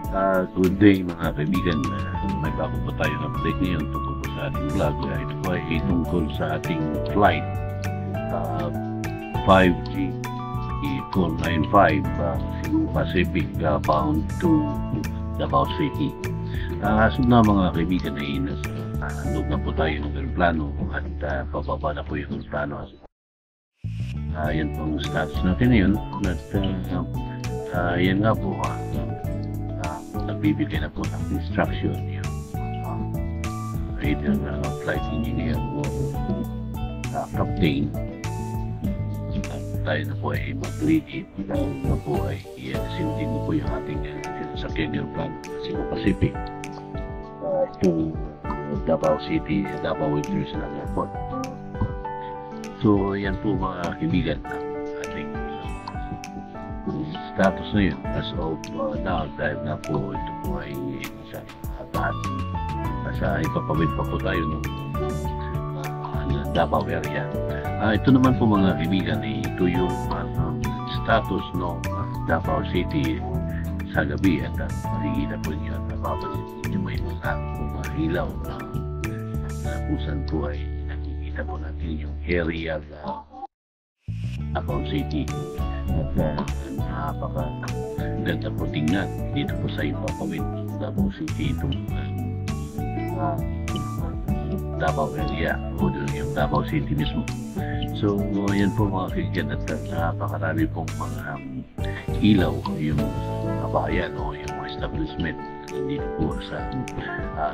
Good day mga kaibigan. May bago po tayong update ngayon tungkol po sa ating vlog. Ito po ay tungkol sa ating flight 5G 495 Cebu Pacific bound to Davao City. As of na mga kaibigan ay nasa loob na po tayo ng aeroplano at pababa na po yung aeroplano. Yan po ang status natin ngayon at yan nga po nagbibigay na po ng instruction yung either flight engineer o captain. Tayo na po ay mag-ready na po ay sindin mo po yung ating sasakyan aeroplano Cebu Pacific to Davao City, Davao International Airport. So yan po mga kaibigan ating status na yun as of now, dahil na po ito po ay sa lahat nasa ipapawid pa po tayo ng Davao area. Ito naman po mga kaibigan, ito yung status ng Davao City sa gabi at nakikita po niyo at napapansin niyo may mga ilaw na kusan po ay nakikita po natin yung area na Davao City at napakaganda po tingnan dito po sa ipapawid Davao City itong Davao area o doon yung Davao City mismo. So yan po mga kaibigan at napakarami pong mga ilaw yung bayan o yung mga establishment dito po sa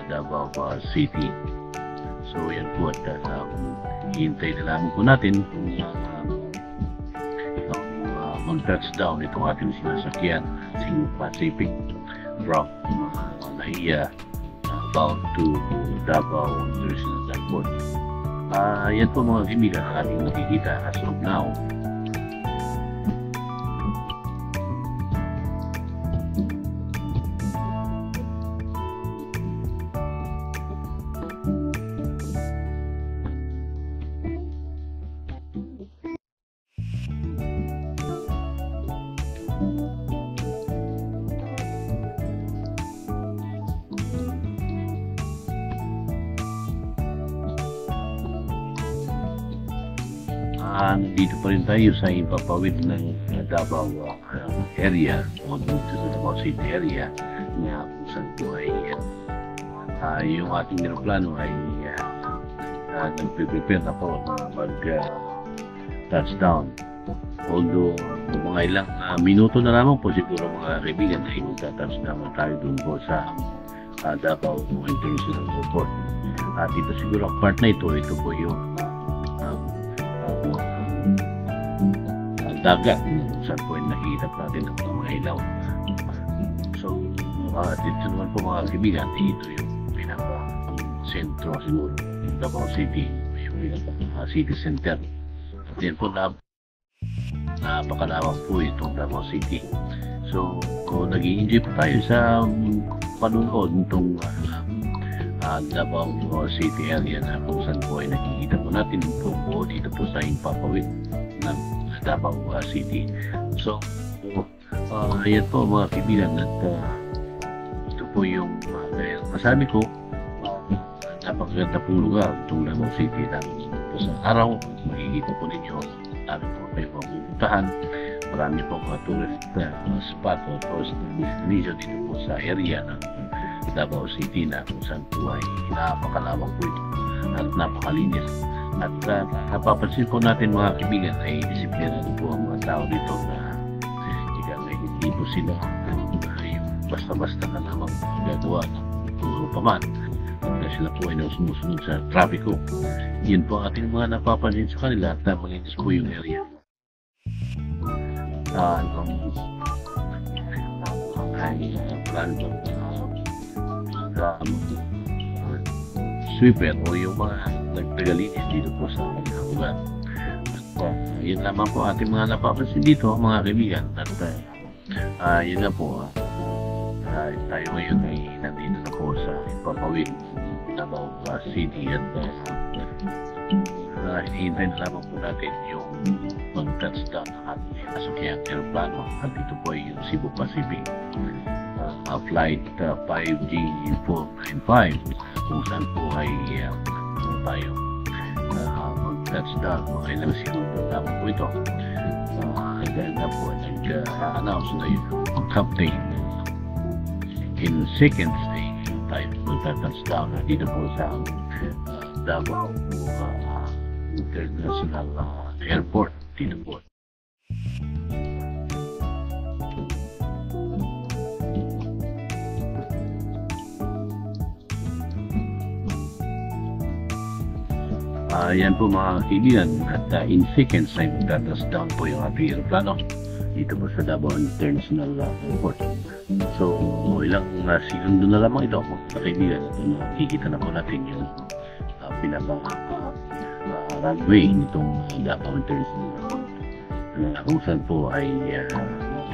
Davao City. So yan po at hihintay na lang po natin kung mag-touchdown itong ating sinasakyan Cebu Pacific from Naiya bound to Davao International Airport. Yan po mga kaibigan ang ating nakikita as of now. Nandito pa rin tayo sa ipapawid ng Davao area o dito sa Davao City area na kung saan po ay yung ating aeroplano ay nagpe-prepare na po mag-touchdown. Although mga ilang minuto na lamang po siguro mga kaibigan ay mag-touchdown na tayo dun po sa Davao International Airport. Dito siguro ang part na ito po yung dagat saan po yung nakikita natin ang mga ilaw. So dito naman po mga kaibigan, ito yung pinaka-sentro siguro Davao City, yung pinaka-city center. At yan po napakalawak po itong Davao City. So kung nag-i-enjoy po tayo sa panunood nitong Davao City area na kung saan po ay nakikita po natin po dito po sa impapawid ng Davao City. So yan po mga kaibigan at ito po yung masabi ko napakaganda po lugar itong Davao City dahil sa araw makikita po ninyo dami po kayo pupuntahan, marami po mga tourist spot o tourist destination dito po sa area ng Davao City na kung saan po ay napakalawak po ito at napakalinis. At napapansin po natin mga kaibigan ay disiplinado po ang mga tao dito na hindi po sila basta-basta na lamang gagawa ng puro paman at sila po ay sumusunod sa trapiko. Yan po ang ating mga napapansin sa kanila at napanginis po yung area. Sweeper o yung mga nagtagalinis dito po sa lugar. Yun lamang po ating mga napapansin dito mga kaibigan at yun na po tayo ngayon ay nandito na po sa ipapawid Davao City at hinihintay na lamang po natin yung mag-touchdown ng ating sasakyan aeroplano at dito po ay yung Cebu Pacific flight 5G495 kung saan po ay tayo mag-touchdown. Okay lang segundo lamang po ito. Dahil na po nag-announce na yung captain in seconds ay tayo mag-touchdown dito po sa Davao International Airport dito po. Yan po mga kaibigan, at in seconds ay magta-touchdown po yung ating aeroplano dito po sa Davao International Airport. So, ilang segundo na lamang ito mga kaibigan, at nakikita na po natin yung pinaka-runway nitong Davao International Airport. Kung saan po ay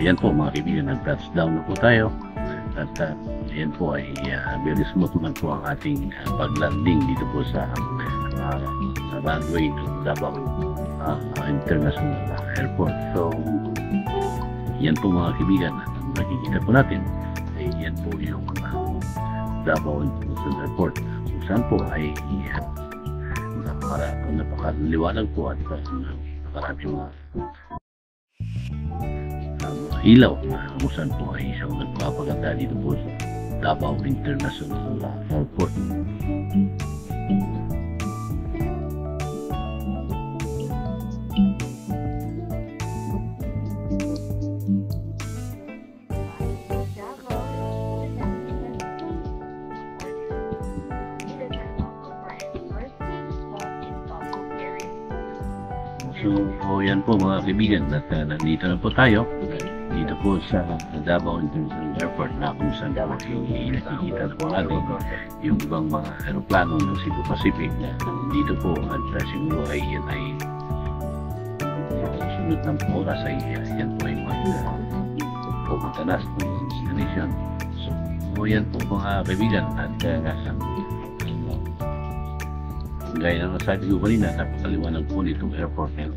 yan po mga kaibigan, nag-touchdown na po tayo. At yan po ay very smooth naman po ang ating pag-landing dito po sa runway ng Davao International Airport. So, yan po mga kaibigan, nakikita po natin ay yan po yung Davao International Airport. Kung saan po ay napakaliwanag po at nakarami mga ilaw kung saan po ay isang nagpapaganda dito po sa Davao International Airport. So, yan po mga kaibigan, at nandito na po tayo dito po sa Davao International Airport, na kung saan po nakikita na po natin yung ibang mga aeroplano ng Cebu Pacific na dito po, at siguro ay yan ay sunod ng oras ay yan po ay pupunta na sa destination. So, yan po mga kaibigan, at gaya na nasabi ko kanina, napakaliwanag po nitong airport na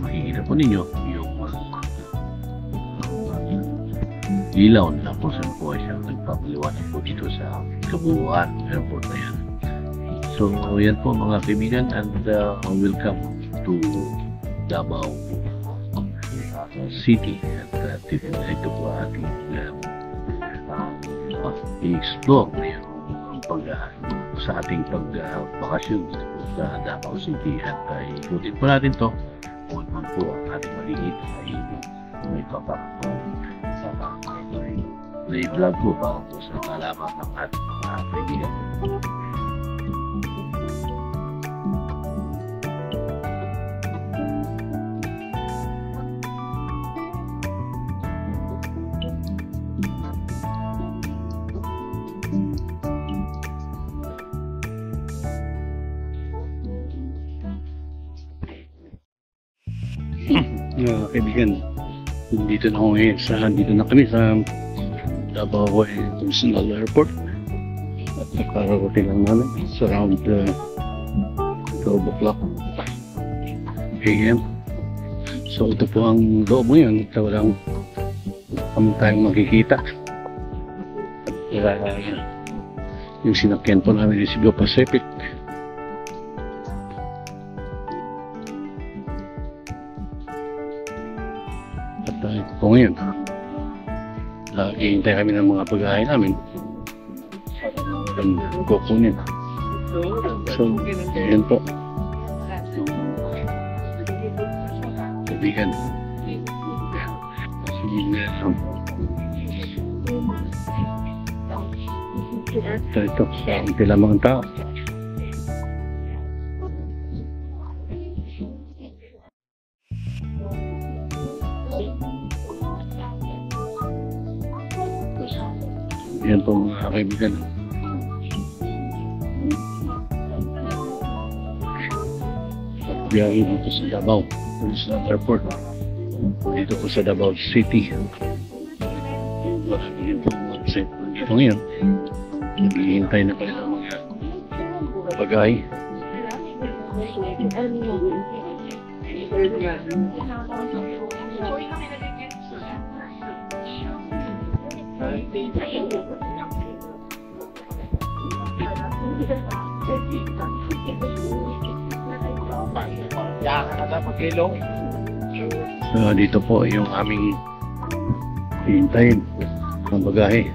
makikita po ninyo yung ilaw na kung saan po ay siyang nagpapaliwanag po dito sa kabuuan airport na yan. So yan po mga kaibigan, and welcome to Davao City, at ito po ating i-explore sa ating pagbakasyon sa Davao City, at ikutin po natin to kung naman po ang ating makikita ay may may vlog po para po sa kalaman ng ating mga kaibigan. Kaibigan, dito na kami sa Davao International Airport, at nakarating lang namin. It's around 12 o'clock AM. So ito po ang loob ngayon, ito walang kami tayong makikita. At yung sinakyan po namin yung Cebu Pacific. Ito po ngayon, hihintay kami ng mga pagkain namin ang kukunin. So, ayan po kaibigan, ito hindi lamang ang tao. Yan po mga kaibigan. Biyahe dito sa Davao International Airport, dito po sa Davao City. Dito ngayon, naghihintay na pala ng mga bagay. So, dito po yung aming hihintayin ng bagahe.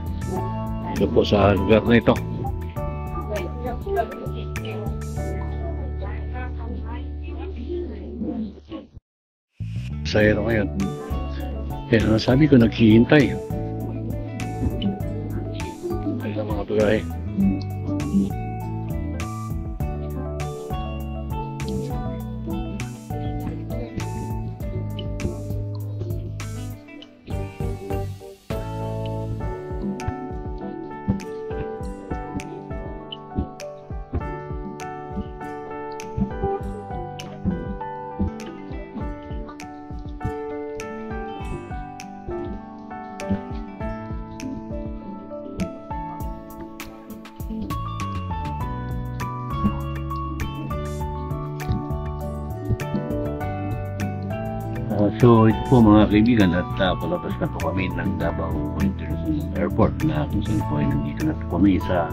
Dito po sa lugar na ito. Sayro ngayon. Kaya sabi ko, naghihintay. Hintay ng mga bagahe. So ito po mga kaibigan, at palabas na po kami ng Davao International Airport na kung saan po ay nandito na po kami sa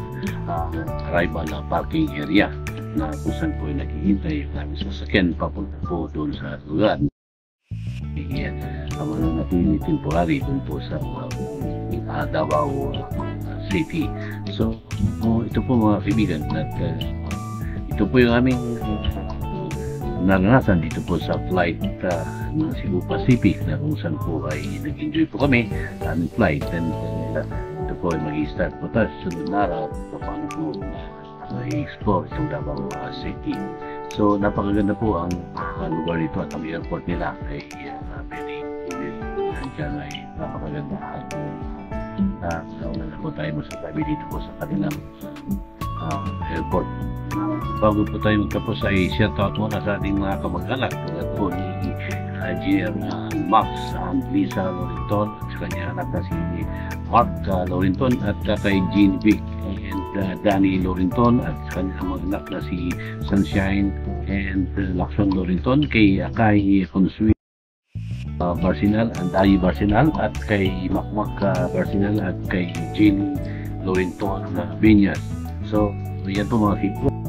arrival na parking area na kung saan po ay naghihintay yung aming sasakyan papunta po doon sa lugar. Ang nanatili temporary doon po sa Davao City. So ito po mga kaibigan, at ito po yung aming naranasan dito po sa flight ng Cebu Pacific na kung saan po ay nag-enjoy po kami sa aming flight, and ito po ay mag-i-start po tayo sa sunod na araw paano po i-explore itong Davao City. So napakaganda po ang lugar dito at ang airport nila ay very dyan ay napakaganda at nauna na po tayo masasabi dito po sa kanilang airport. Bago po tayo magtapos ay shout-out muna sa ating mga kamag-anak tulad po ni Engineer Max Lisa Lorenton at sa kanya anak na si Mark Lorenton at kay Jean Vic and Danny Lorenton at sa kanya mga anak na si Sunshine and Lakson Lorenton, kay Akay Consuelo Barsinal and Ayi Barsinal at kay Makmak Barsinal at kay Jenny Lorenton Vinyas. So yan po mga people.